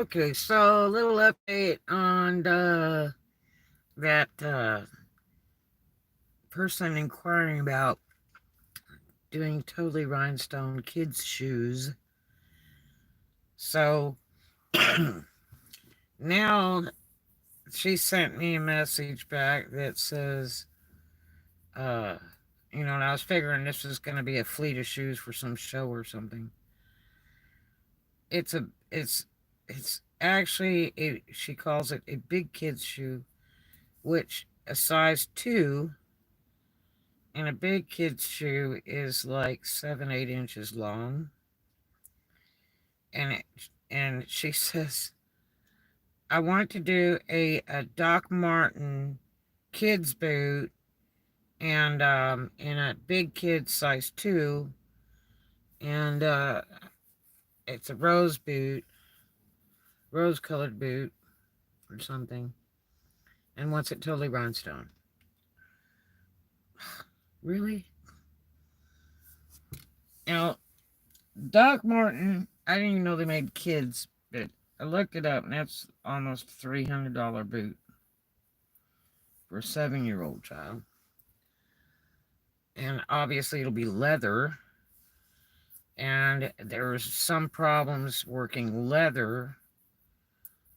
Okay, so a little update on that person inquiring about doing totally rhinestone kids' shoes. So now she sent me a message back that says, uh, and I was figuring this was going to be a fleet of shoes for some show or something. It's a, it's actually she calls it a big kid's shoe, which a size two, and a big kid's shoe is like 7, 8 inches long. And she says, I want to do a Doc Martin kids boot and in a big kid size two, and it's a rose boot, rose colored boot or something, and wants it totally rhinestone. Really? Now, Doc Martin, I didn't even know they made kids, but I looked it up, and that's almost $300 boot for a 7-year-old child. And obviously, it'll be leather. And there's some problems working leather.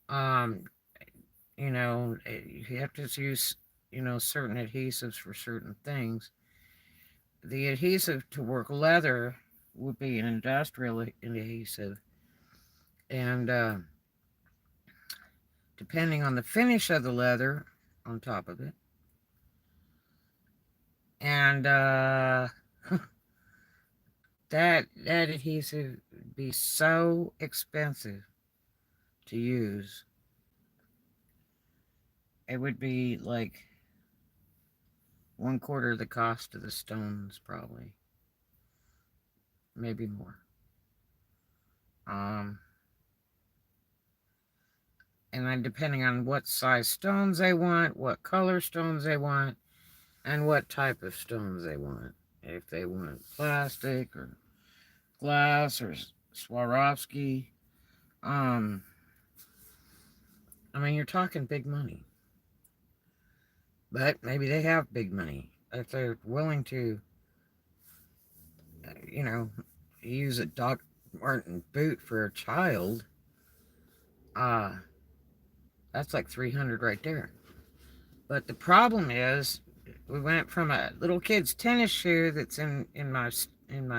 Um, you have to use, certain adhesives for certain things. The adhesive to work leather would be an industrial adhesive. And depending on the finish of the leather on top of it, and that adhesive would be so expensive to use. It would be like 1/4 of the cost of the stones, probably, maybe more. Um, and then depending on what size stones they want, what color stones they want, and what type of stones they want. If they want plastic or glass or Swarovski, um, I mean, you're talking big money. But maybe they have big money if they're willing to, you know, use a Doc Martin boot for a child. Uh, that's like 300 right there. But the problem is, we went from a little kid's tennis shoe that's in my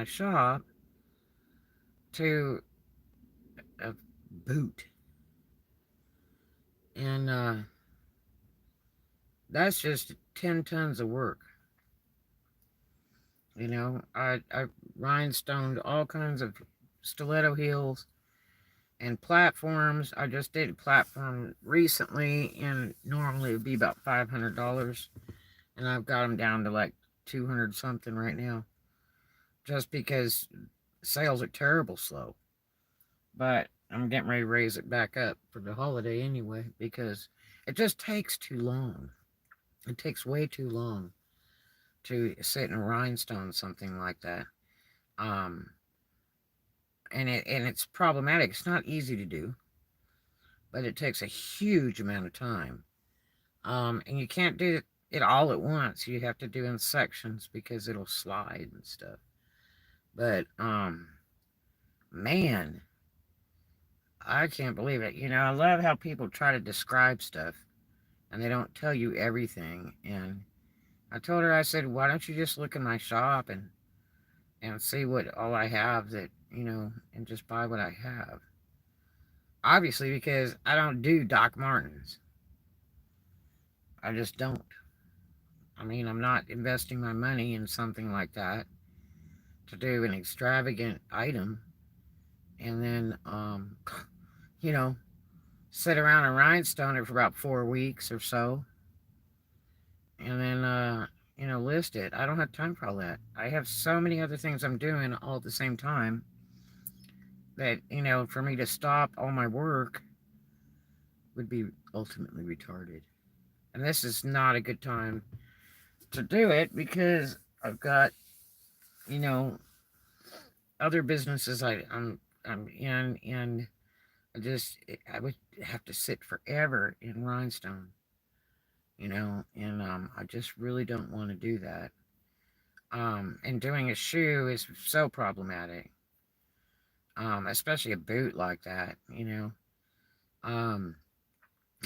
shop to a boot, and that's just 10 tons of work. I rhinestoned all kinds of stiletto heels and platforms. I just did a platform recently, and normally it would be about $500, and I've got them down to like 200 something right now, just because sales are terrible slow. But I'm getting ready to raise it back up for the holiday anyway, because it just takes too long. It takes way too long to sit and rhinestone something like that. Um, and it's problematic. It's not easy to do, but it takes a huge amount of time. And you can't do it all at once. You have to do in sections because it'll slide and stuff. But man, I can't believe it. I love how people try to describe stuff and they don't tell you everything. And I told her, I said, why don't you just look in my shop and see what all I have and just buy what I have. Obviously, because I don't do Doc Martens. I just don't. I mean, I'm not investing my money in something like that to do an extravagant item and then, you know, sit around and rhinestone it for about 4 weeks or so and then, list it. I don't have time for all that. I have so many other things I'm doing all at the same time that, for me to stop all my work would be ultimately retarded. And this is not a good time to do it because I've got, you know, other businesses I'm in, and I would have to sit forever in Rhinestone, and I just really don't want to do that. And doing a shoe is so problematic, especially a boot like that. Um,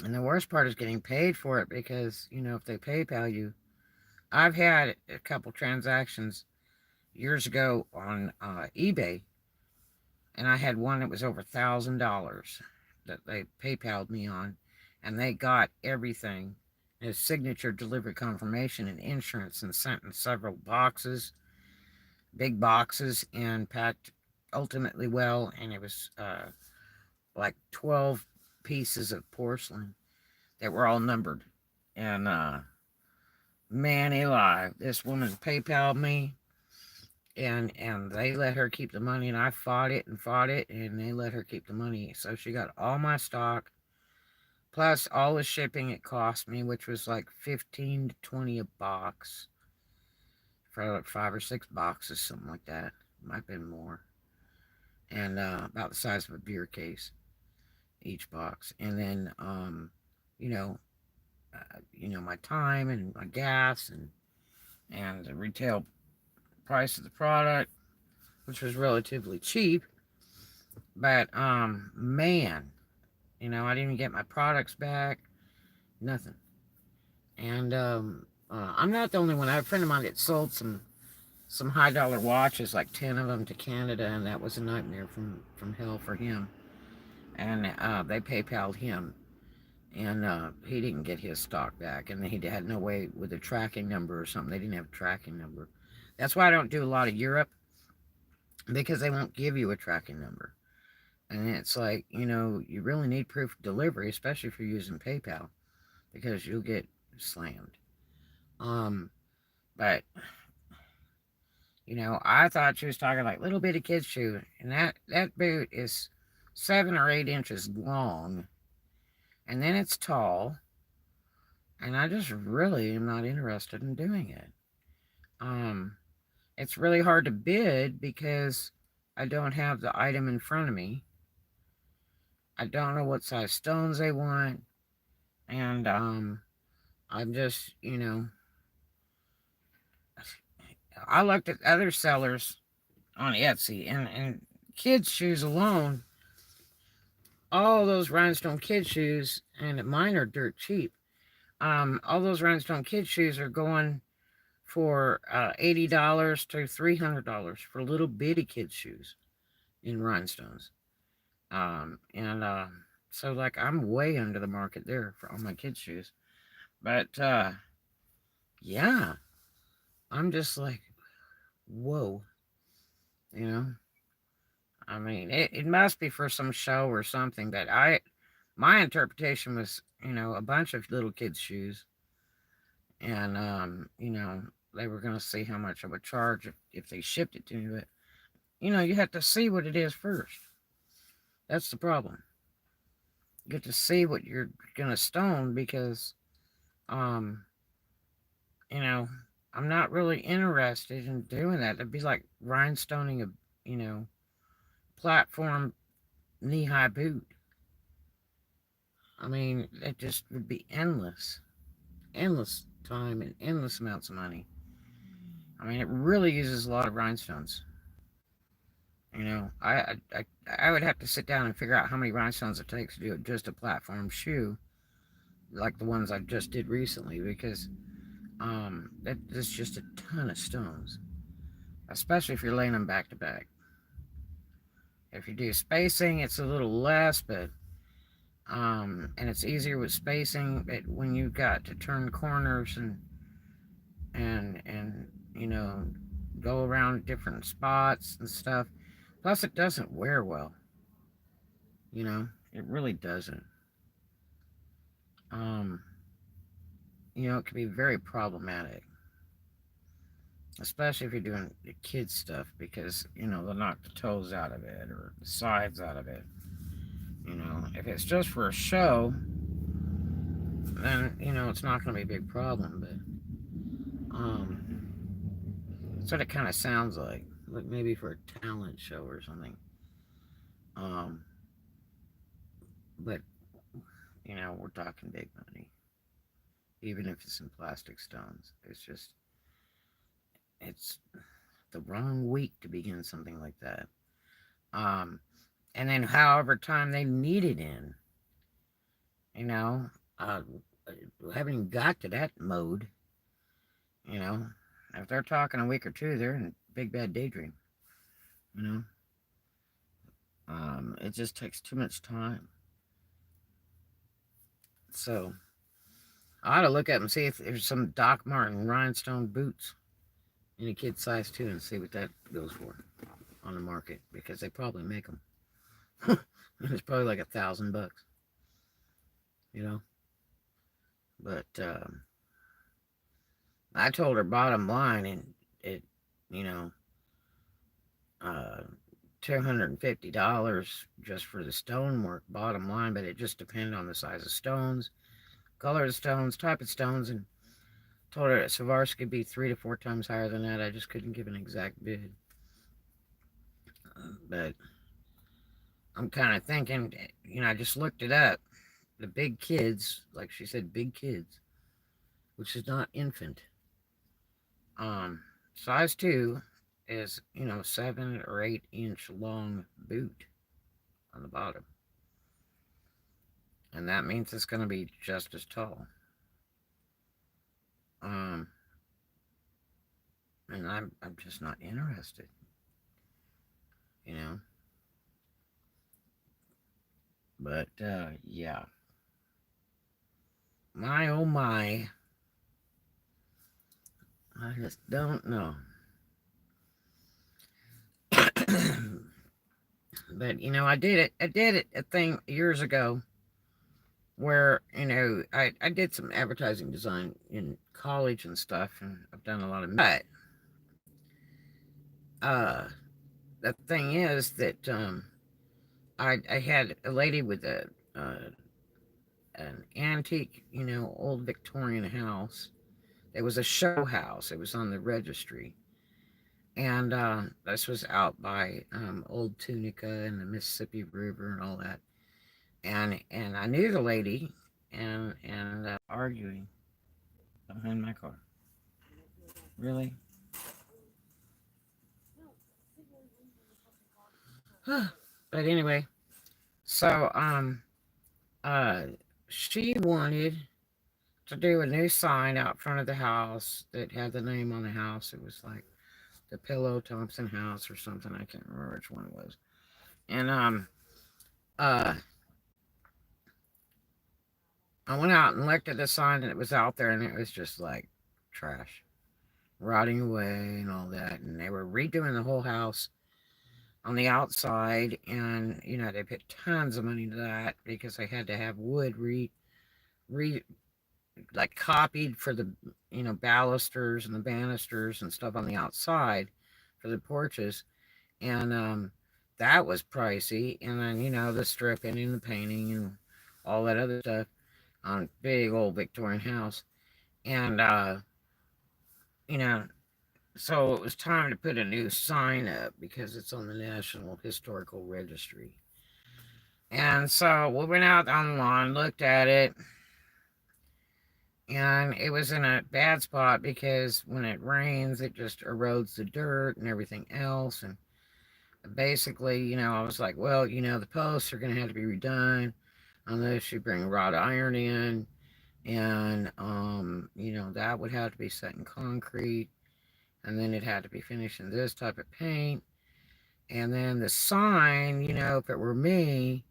and the worst part is getting paid for it because, if they PayPal you, I've had a couple transactions years ago on eBay, and I had one that was over $1,000 that they PayPal'd me on, and they got everything. His signature, delivery confirmation, and insurance, and sent in several boxes, big boxes, and packed ultimately well. And it was like 12 pieces of porcelain that were all numbered. And man alive, this woman PayPal'd me, and they let her keep the money, and I fought it, and they let her keep the money. So she got all my stock plus all the shipping it cost me, which was like 15 to 20 a box for like 5 or 6 boxes, something like that. Might have been more. And about the size of a beer case each box. And then you know my time and my gas, and the retail price of the product, which was relatively cheap. But man, I didn't even get my products back. Nothing. And I'm not the only one. I have a friend of mine that sold some high dollar watches, like 10 of them, to Canada, and that was a nightmare from hell for him. And they PayPal'd him, and he didn't get his stock back, and he had no way with a tracking number or something. They didn't have a tracking number. That's why I don't do a lot of Europe, because they won't give you a tracking number. And it's like, you really need proof of delivery, especially if you're using PayPal, because you'll get slammed. Um, but I thought she was talking like little bitty kid's shoe, and that boot is 7 or 8 inches long, and then it's tall, and I just really am not interested in doing it. Um, it's really hard to bid because I don't have the item in front of me. I don't know what size stones they want, and I'm just, I looked at other sellers on Etsy, and kids' shoes alone, all those rhinestone kid shoes, and mine are dirt cheap. All those rhinestone kid shoes are going for $80 to $300 for little bitty kid shoes in rhinestones. And so like I'm way under the market there for all my kids' shoes. But yeah, I'm just like, whoa, you know. I mean, it must be for some show or something. But my interpretation was, a bunch of little kids' shoes, and they were gonna see how much I would charge if they shipped it to me. But you have to see what it is first. That's the problem. You get to see what you're gonna stone, because um, you know, I'm not really interested in doing that. It'd be like rhinestoning a platform knee high boot. I mean, it just would be endless time and endless amounts of money. I mean, it really uses a lot of rhinestones. I would have to sit down and figure out how many rhinestones it takes to do just a platform shoe, like the ones I just did recently, because that's just a ton of stones, especially if you're laying them back to back. If you do spacing, it's a little less, but and it's easier with spacing. But when you've got to turn corners and go around different spots and stuff. Plus, it doesn't wear well. It really doesn't. Um, it can be very problematic, especially if you're doing the kids stuff, because they'll knock the toes out of it or the sides out of it. If it's just for a show, then it's not going to be a big problem. But that's what it kind of sounds like maybe for a talent show or something. Um, But, we're talking big money. Even if it's in plastic stones. It's the wrong week to begin something like that. Um, and then however time they need it in, you know, uh, we haven't even got to that mode, you know. If they're talking a week or two, they're in a big bad daydream, you know. It just takes too much time. So I ought to look up and see if there's some Doc Martin rhinestone boots in a kid size too, and see what that goes for on the market, because they probably make them. It's probably like $1,000, you know. But I told her bottom line, and it, you know, uh, $250 just for the stonework, bottom line. But it just depended on the size of stones, color of stones, type of stones, and told her that Swarovski could be 3 to 4 times higher than that. I just couldn't give an exact bid. But I'm kind of thinking, I just looked it up. The big kids, like she said, big kids, which is not infant. Size 2 is, 7 or 8 inch long boot on the bottom. And that means it's going to be just as tall. Um, and I'm just not interested, you know. But yeah, my oh my, I just don't know. But I did it. I did it a thing years ago where I did some advertising design in college and stuff, and I've done a lot of. But uh, the thing is that I had a lady with an antique, old Victorian house. It was a show house. It was on the registry, and this was out by Old Tunica and the Mississippi River and all that. And I knew the lady, and arguing behind my car. Really? But anyway, so uh she wanted to do a new sign out front of the house that had the name on the house. It was like the Pillow Thompson House or something. I can't remember which one it was. And uh I went out and looked at the sign, and it was out there, and it was just like trash, rotting away and all that. And they were redoing the whole house on the outside, and they put tons of money into that because they had to have wood re like copied for the balusters and the banisters and stuff on the outside for the porches. And that was pricey. And then the stripping and the painting and all that other stuff on a big old Victorian house. And you know so it was time to put a new sign up because it's on the National Historical Registry. And so we went out on the lawn, looked at it, and it was in a bad spot because when it rains, it just erodes the dirt and everything else. And basically, I was like, well, the posts are going to have to be redone unless you bring wrought iron in. And, that would have to be set in concrete. And then it had to be finished in this type of paint. And then the sign, if it were me,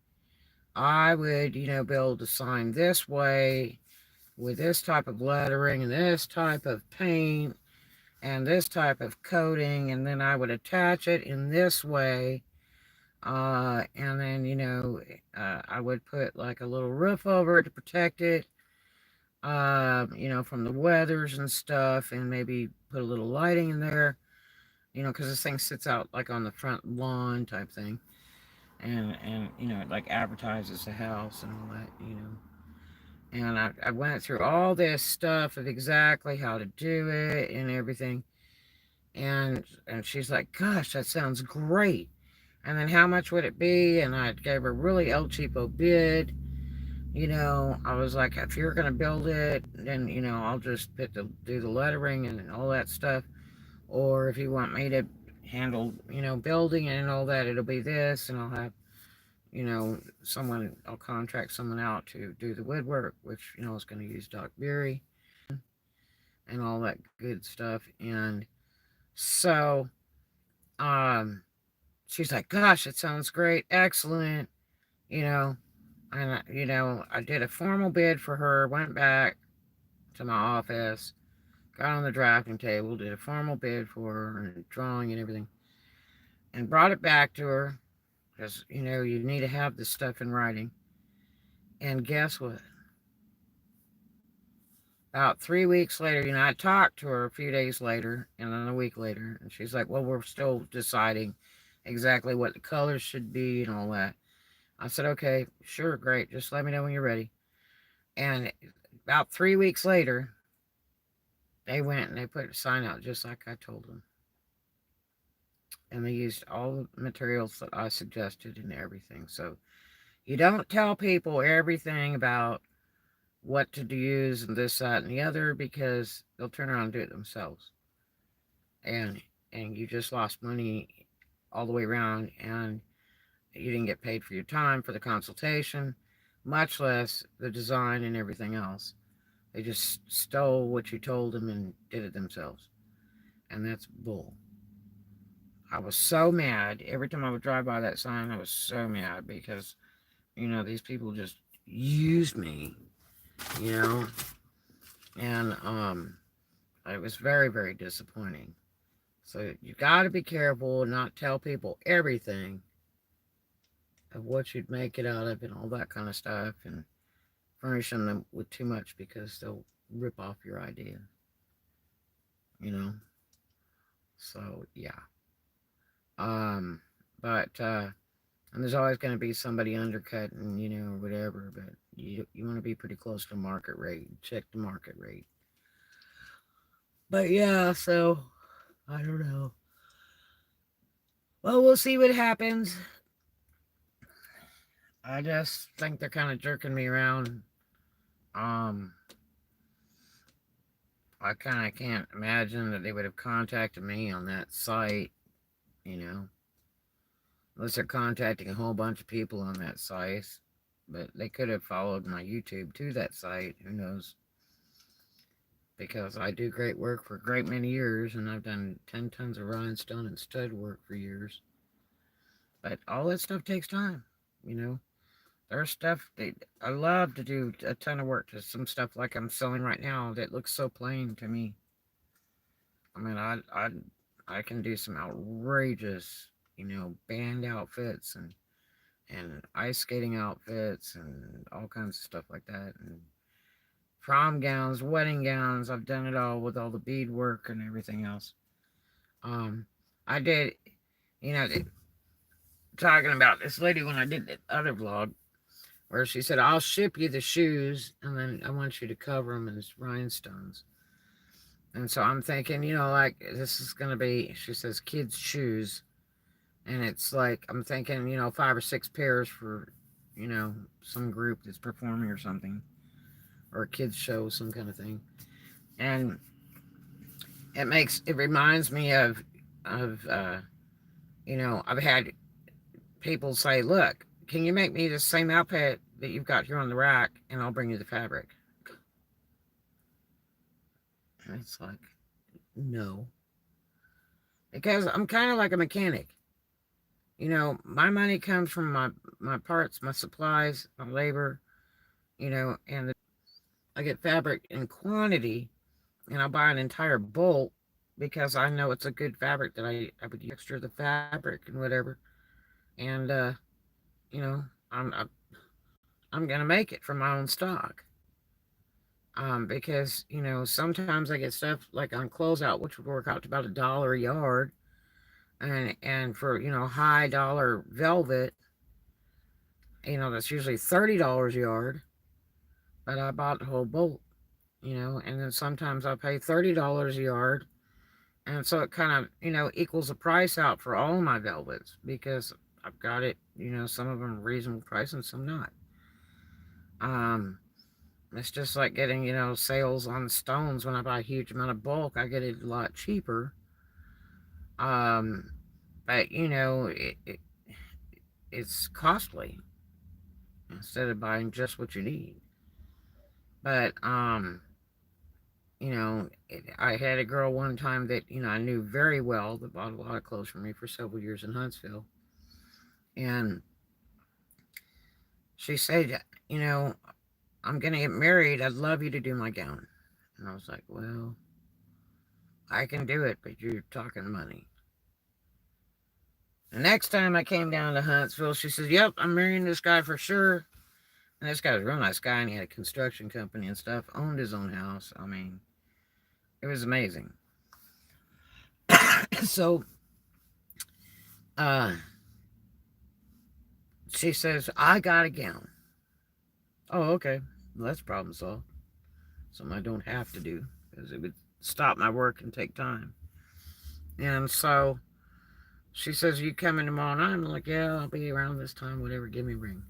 I would, build a sign this way with this type of lettering and this type of paint and this type of coating, and then I would attach it in this way. And then, I would put like a little roof over it to protect it, from the weathers and stuff, and maybe put a little lighting in there, because this thing sits out like on the front lawn type thing. And it like advertises the house and all that. And I went through all this stuff of exactly how to do it and everything. And she's like, gosh, that sounds great. And then how much would it be? And I gave her a really El Cheapo bid. I was like, if you're gonna build it, then I'll just do the lettering and all that stuff. Or if you want me to handle building and all that, it'll be this, and I'll have I'll contract someone out to do the woodwork, which is going to use Doc Beery and all that good stuff. And so, um, she's like, "Gosh, it sounds great, excellent," you know. And I did a formal bid for her. Went back to my office, got on the drafting table, did a formal bid for her and drawing and everything, and brought it back to her because you need to have this stuff in writing. And guess what? About 3 weeks later, I talked to her a few days later and then a week later, and she's like, "Well, we're still deciding exactly what the colors should be and all that." I said, "Okay, sure, great. Just let me know when you're ready." And about 3 weeks later, they went and they put a sign out just like I told them. And they used all the materials that I suggested and everything. So you don't tell people everything about what to use and this, that, and the other because they'll turn around and do it themselves. And you just lost money all the way around, and you didn't get paid for your time for the consultation, much less the design and everything else. They just stole what you told them and did it themselves. And that's bull. I was so mad. Every time I would drive by that sign, I was so mad because, these people just used me, you know, and it was very, very disappointing. So you got to be careful and not tell people everything of what you'd make it out of and all that kind of stuff, and furnishing them with too much because they'll rip off your idea, you know. So yeah. But and there's always going to be somebody undercutting, or whatever. But you want to be pretty close to market rate. Check the market rate. But yeah, so I don't know. Well, we'll see what happens. I just think they're kind of jerking me around. Um, I kind of can't imagine that they would have contacted me on that site, you know, unless they're contacting a whole bunch of people on that site. But they could have followed my YouTube to that site. Who knows? Because I do great work for a great many years, and I've done 10 tons of rhinestone and stud work for years. But all that stuff takes time, you know. There's stuff that I love to do a ton of work to some stuff like I'm selling right now that looks so plain to me. I mean, I can do some outrageous, band outfits and ice skating outfits and all kinds of stuff like that, and prom gowns, wedding gowns. I've done it all with all the bead work and everything else. Um, I did, you know, talking about this lady when I did the other vlog where she said, "I'll ship you the shoes and then I want you to cover them in rhinestones." And so I'm thinking, like this is going to be, she says, kids' shoes. And it's like, I'm thinking, 5 or 6 pairs for, some group that's performing or something, or a kids' show, some kind of thing. And it reminds me of I've had people say, "Look, can you make me the same outfit that you've got here on the rack and I'll bring you the fabric?" And it's like, no. Because I'm kind of like a mechanic. My money comes from my parts, my supplies, my labor, and I get fabric in quantity, and I'll buy an entire bolt because I know it's a good fabric that I would use extra the fabric and whatever. And, you know, I'm going to make it from my own stock. Because, sometimes I get stuff like on closeout, which would work out to about $1 a yard. And for, high dollar velvet, that's usually $30 a yard. But I bought the whole bolt, and then sometimes I pay $30 a yard. And so it kind of, equals the price out for all my velvets because I've got it, some of them reasonable price and some not. Um, it's just like getting, sales on stones. When I buy a huge amount of bulk, I get it a lot cheaper. Um, but it's costly instead of buying just what you need. But I had a girl one time that I knew very well that bought a lot of clothes from me for several years in Huntsville, and she said, I'm gonna get married. I'd love you to do my gown. And I was like, well, I can do it, but you're talking money. The next time I came down to Huntsville, she said, yep, I'm marrying this guy for sure. And this guy was a real nice guy, and he had a construction company and stuff, owned his own house. I mean, it was amazing. So, uh, she says, I got a gown. Oh, okay. Well, that's problem solved. Something I don't have to do because it would stop my work and take time. And so she says, you coming tomorrow night? I'm like, yeah, I'll be around this time, whatever, give me a ring.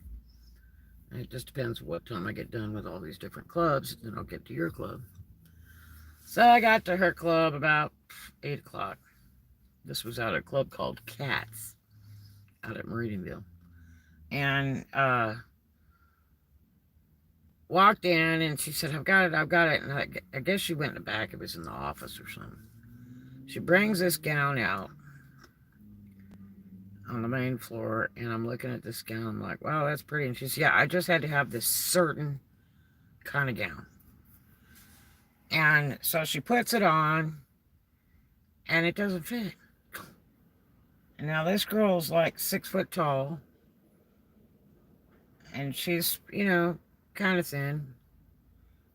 And it just depends what time I get done with all these different clubs, then I'll get to your club. So I got to her club about 8 o'clock. This was at a club called Cats out at Meridianville. And walked in, and she said, I've got it, I've got it. And I guess she went in the back. It was in the office or something. She brings this gown out on the main floor, and I'm looking at this gown. I'm like, wow, that's pretty. And she said, yeah, I just had to have this certain kind of gown. And so she puts it on, and it doesn't fit. And now this girl's like 6 foot tall, and she's, kind of thin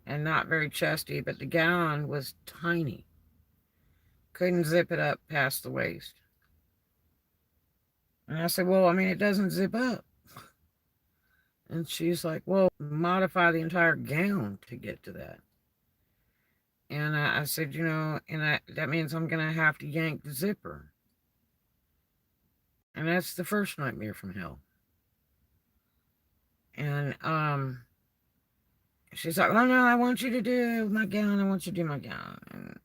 and not very chesty, but the gown was tiny. Couldn't zip it up past the waist. And I said, well, I mean, it doesn't zip up. And she's like, well, modify the entire gown to get to that. And I said, that means I'm going to have to yank the zipper. And that's the first nightmare from hell. And she's like, oh, no, I want you to do my gown. I want you to do my gown.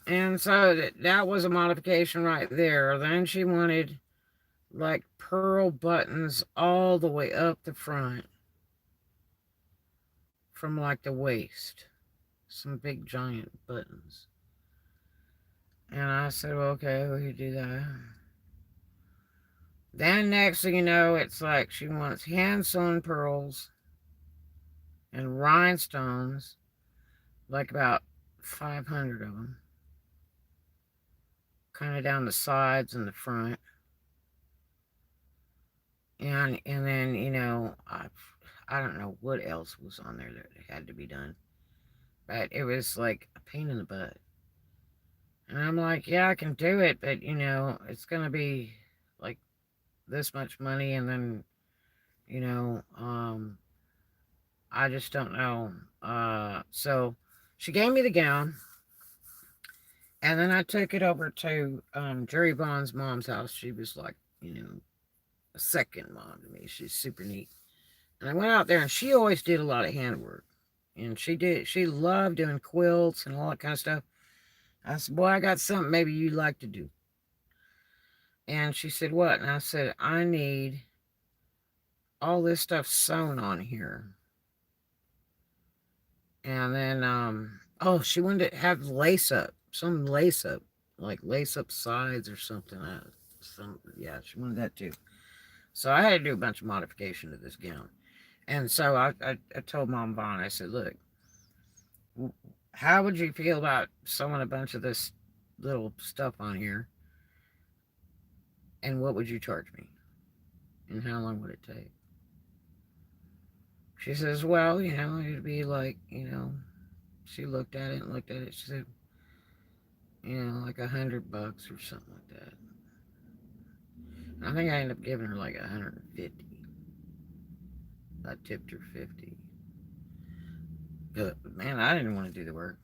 And so that was a modification right there. Then she wanted like pearl buttons all the way up the front from like the waist. Some big giant buttons. And I said, well, okay, we can do that. Then next thing you know, it's like she wants hand-sewn pearls and rhinestones, like about 500 of them, kind of down the sides and the front. And then, I don't know what else was on there that had to be done. But it was like a pain in the butt. And I'm like, yeah, I can do it, but, it's going to be like this much money, and then, I just don't know. So she gave me the gown, and then I took it over to Jerry Vaughn's mom's house. She was like, a second mom to me. She's super neat. And I went out there, and she always did a lot of handwork. And she loved doing quilts and all that kind of stuff. I said, boy, I got something maybe you'd like to do. And she said, what? And I said, I need all this stuff sewn on here. And then, she wanted to have some lace up, like lace up sides or something. She wanted that too. So I had to do a bunch of modification to this gown. And so I told Mom Vaughn, I said, look, how would you feel about sewing a bunch of this little stuff on here? And what would you charge me? And how long would it take? She says, well, it'd be like, she looked at it and looked at it. She said, like $100 or something like that. And I think I ended up giving her like 150. I tipped her 50. But man, I didn't want to do the work,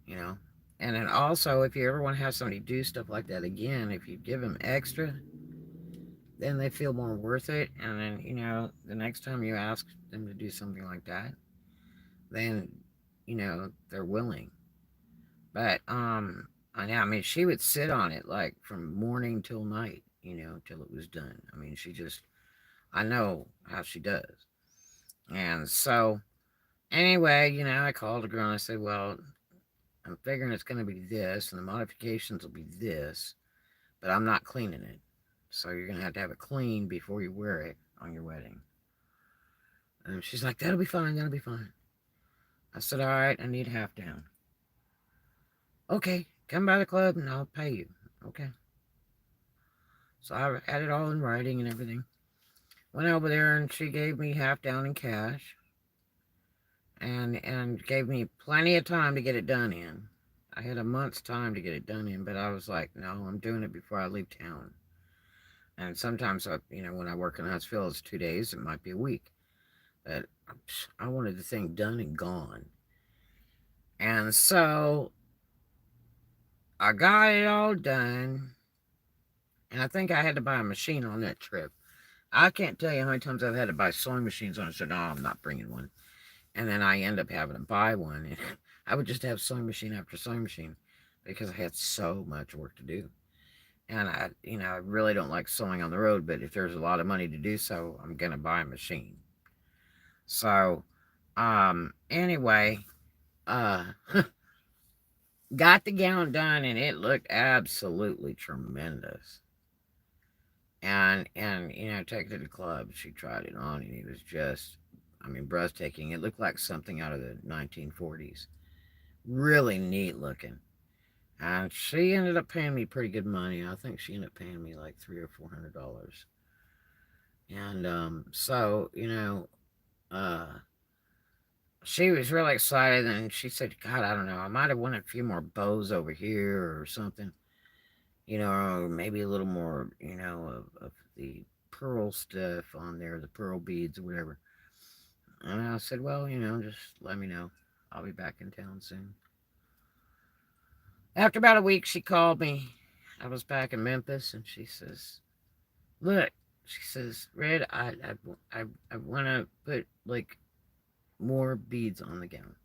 And then also, if you ever want to have somebody do stuff like that again, if you give them extra, then they feel more worth it. And then, the next time you ask them to do something like that, then, they're willing. But, I mean, she would sit on it like from morning till night, till it was done. I mean, I know how she does. And so, anyway, I called the girl and I said, well, I'm figuring it's going to be this, and the modifications will be this, but I'm not cleaning it. So you're going to have it clean before you wear it on your wedding. And she's like, that'll be fine, that'll be fine. I said, all right, I need half down. Okay, come by the club and I'll pay you. Okay. So I had it all in writing and everything. Went over there and she gave me half down in cash and gave me plenty of time to get it done in. I had a month's time to get it done in, but I was like, no, I'm doing it before I leave town. And sometimes, when I work in Huntsville, it's 2 days, it might be a week. But I wanted the thing done and gone. And so I got it all done. And I think I had to buy a machine on that trip. I can't tell you how many times I've had to buy sewing machines on. I said, no, I'm not bringing one. And then I end up having to buy one. And I would just have sewing machine after sewing machine because I had so much work to do. And I really don't like sewing on the road, but if there's a lot of money to do so, I'm going to buy a machine. So, anyway, uh, got the gown done and it looked absolutely tremendous. And take it to the club. She tried it on and it was just, I mean, breathtaking. It looked like something out of the 1940s. Really neat looking. And she ended up paying me pretty good money. I think she ended up paying me like $300 or $400. And so she was really excited, and she said, "God, I don't know. I might have wanted a few more bows over here or something, or maybe a little more, of the pearl stuff on there, the pearl beads or whatever." And I said, "Well, just let me know. I'll be back in town soon." After about a week, she called me. I was back in Memphis, and she says, "Look," she says, "Red, I want to put like more beads on the gown."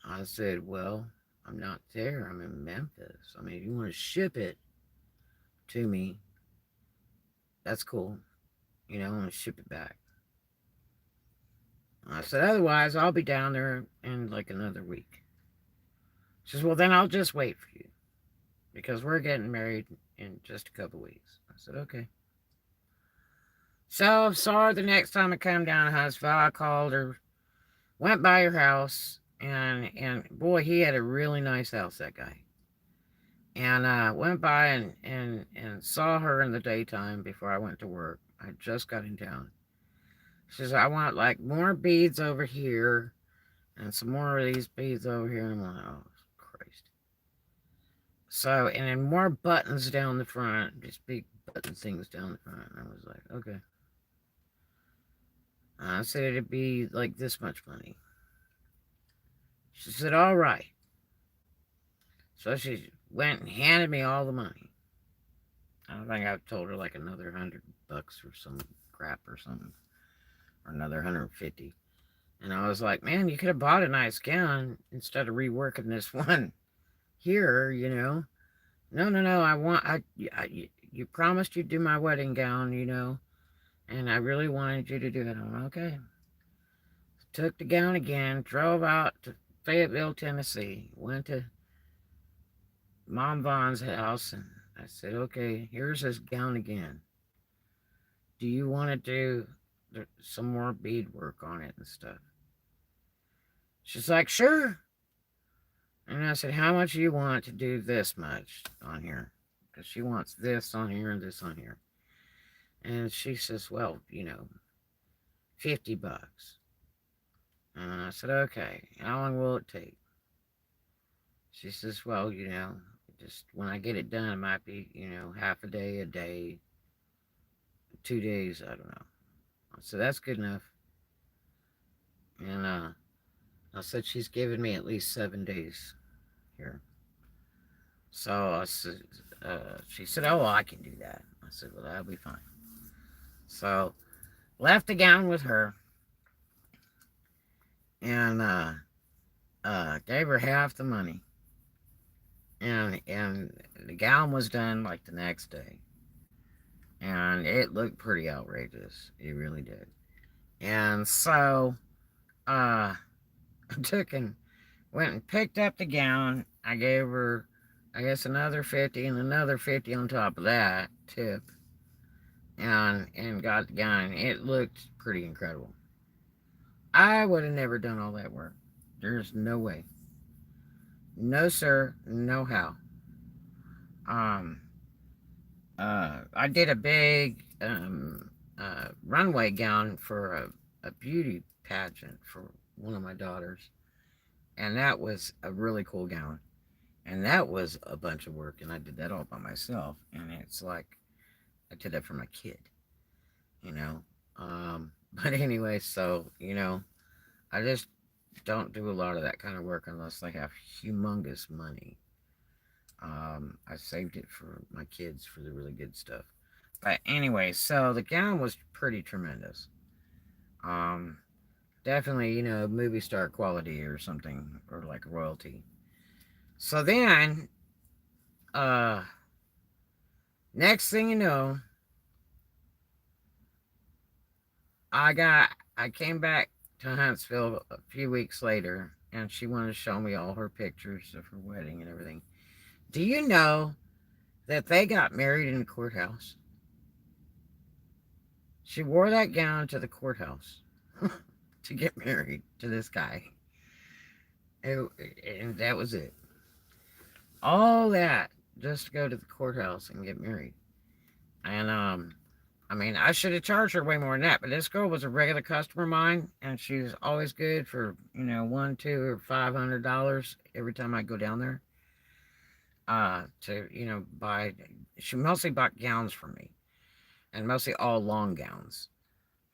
I said, "Well, I'm not there. I'm in Memphis. I mean, if you want to ship it to me, that's cool. I want to ship it back." I said, "Otherwise, I'll be down there in like another week." She says, "Well, then I'll just wait for you because we're getting married in just a couple weeks." I said, "Okay." So, saw her the next time I come down to Huntsville. I called her, went by her house, and boy, he had a really nice house, that guy. And went by and saw her in the daytime before I went to work. I just got in town. She says, "I want like more beads over here and some more of these beads over here." And I'm like, oh, Christ. So, and then more buttons down the front, just big button things down the front. And I was like, okay. I said it'd be like this much money. She said, all right. So she went and handed me all the money. I don't think I've told her like another $100 or some crap or something, or another 150. And I was like, man, you could have bought a nice gown instead of reworking this one here. No, no, no. You promised you'd do my wedding gown, and I really wanted you to do it. I'm okay. Took the gown again, drove out to Fayetteville, Tennessee, went to Mom Vaughn's house, and I said, okay, here's this gown again. Do you want to do some more beadwork on it and stuff? She's like, sure. And I said, how much do you want to do this much on here? Because she wants this on here and this on here. And she says, well, $50. And I said, okay, how long will it take? She says, well, just when I get it done, it might be, half a day, 2 days, I don't know. I said, that's good enough. And I said, she's given me at least 7 days here. So I said, she said, "Oh, well, I can do that." I said, "Well, that'll be fine." So left the gown with her and gave her half the money. And the gown was done like the next day, and it looked pretty outrageous. It really did. And so I took and went and picked up the gown. I gave her, I guess, another 50 and another 50 on top of that tip, and got the gown. It looked pretty incredible. I would have never done all that work. There's no way. No, sir. No how. Um, I did a big runway gown for a beauty pageant for one of my daughters, and that was a really cool gown. And that was a bunch of work, and I did that all by myself. And it's like I did that for my kid, you know. But anyway, so I just don't do a lot of that kind of work unless they have humongous money. I saved it for my kids for the really good stuff. But anyway, so the gown was pretty tremendous. Um, Definitely, movie star quality or something, or like royalty. So then, uh, next thing you know, I came back to Huntsville a few weeks later, and she wanted to show me all her pictures of her wedding and everything. Do you know that they got married in the courthouse? She wore that gown to the courthouse to get married to this guy. It, and that was it. All that just to go to the courthouse and get married. And I mean, I should have charged her way more than that, but this girl was a regular customer of mine, and she was always good for $1, $2, or $500 every time I go down there. To buy. She mostly bought gowns for me, and mostly all long gowns.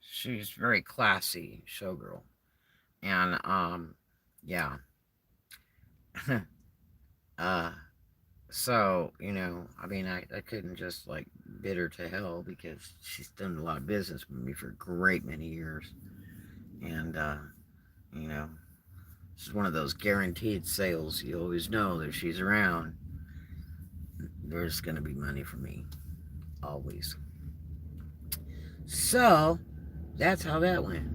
She's very classy showgirl, and yeah. uh, so I mean, I couldn't just like bid her to hell because she's done a lot of business with me for a great many years, and you know, it's one of those guaranteed sales. You always know that if she's around, there's going to be money for me, always. So that's how that went.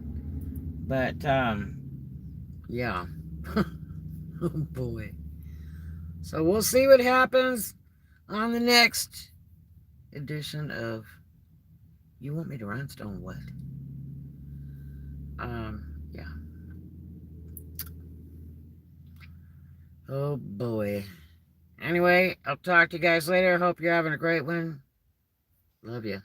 But yeah. Oh boy. So we'll see what happens on the next edition of You Want Me to Rhinestone What? Yeah. Oh boy. Anyway, I'll talk to you guys later. Hope you're having a great one. Love you.